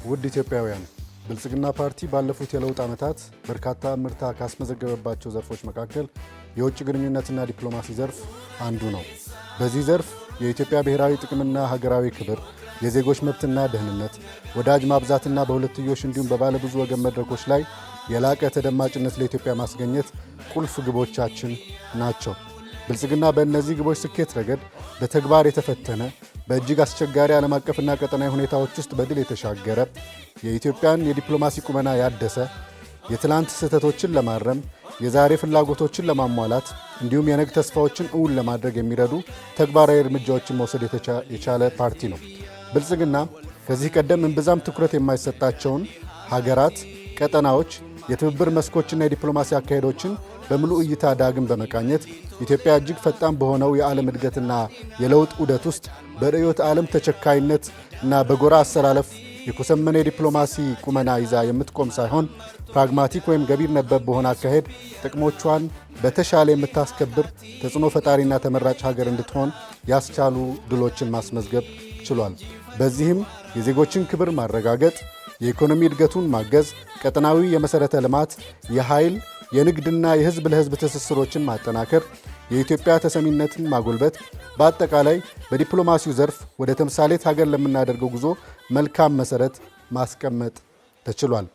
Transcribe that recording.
ውድ ኢትዮጵያውያን ብልጽግና ፓርቲ ባለፉት የለውጥ ዓመታት በርካታ ምርታ ካስመዘገበባቸው ዘርፎች መካከል የውጭ ግንኙነትና ዲፕሎማሲ ዘርፍ አንዱ ነው። በዚህ ዘርፍ የኢትዮጵያ ብሔራዊ ጥቅምና ሀገራዊ ክብር፣ የዜጎች መብትና ደህንነት፣ ወዳጅ ማብዛትና በሁለትዮሽ እንዲሁም በባለብዙ ወገን መድረኮች ላይ የላቀ ተደማጭነት ለኢትዮጵያ ማስገኘት ቁልፍ ግቦቻችን ናቸው። ብልጽግና በእነዚህ ግቦች ስኬት ረገድ በተግባር የተፈተነ በእጅግ አስቸጋሪ ዓለም አቀፍና ቀጠናዊ ሁኔታዎች ውስጥ በድል የተሻገረ የኢትዮጵያን የዲፕሎማሲ ቁመና ያደሰ የትላንት ስህተቶችን ለማረም የዛሬ ፍላጎቶችን ለማሟላት እንዲሁም የነገ ተስፋዎችን እውን ለማድረግ የሚረዱ ተግባራዊ እርምጃዎችን መውሰድ የቻለ ፓርቲ ነው። ብልጽግና ከዚህ ቀደም እምብዛም ትኩረት የማይሰጣቸውን ሀገራት፣ ቀጠናዎች፣ የትብብር መስኮችና የዲፕሎማሲ አካሄዶችን በሙሉ እይታ ዳግም በመቃኘት ኢትዮጵያ እጅግ ፈጣን በሆነው የዓለም እድገትና የለውጥ ዑደት ውስጥ በርዕዮተ ዓለም ተቸካይነት እና በጎራ አሰላለፍ የኮሰመነ የዲፕሎማሲ ቁመና ይዛ የምትቆም ሳይሆን ፕራግማቲክ ወይም ገቢር ነበብ በሆነ አካሄድ ጥቅሞቿን በተሻለ የምታስከብር ተጽዕኖ ፈጣሪና ተመራጭ ሀገር እንድትሆን ያስቻሉ ድሎችን ማስመዝገብ ችሏል። በዚህም የዜጎችን ክብር ማረጋገጥ፣ የኢኮኖሚ እድገቱን ማገዝ፣ ቀጠናዊ የመሠረተ ልማት፣ የኃይል፣ የንግድና የሕዝብ ለሕዝብ ትስስሮችን ማጠናከር፣ የኢትዮጵያ ተሰሚነትን ማጎልበት፣ በአጠቃላይ በዲፕሎማሲው ዘርፍ ወደ ተምሳሌት ሀገር ለምናደርገው ጉዞ መልካም መሠረት ማስቀመጥ ተችሏል።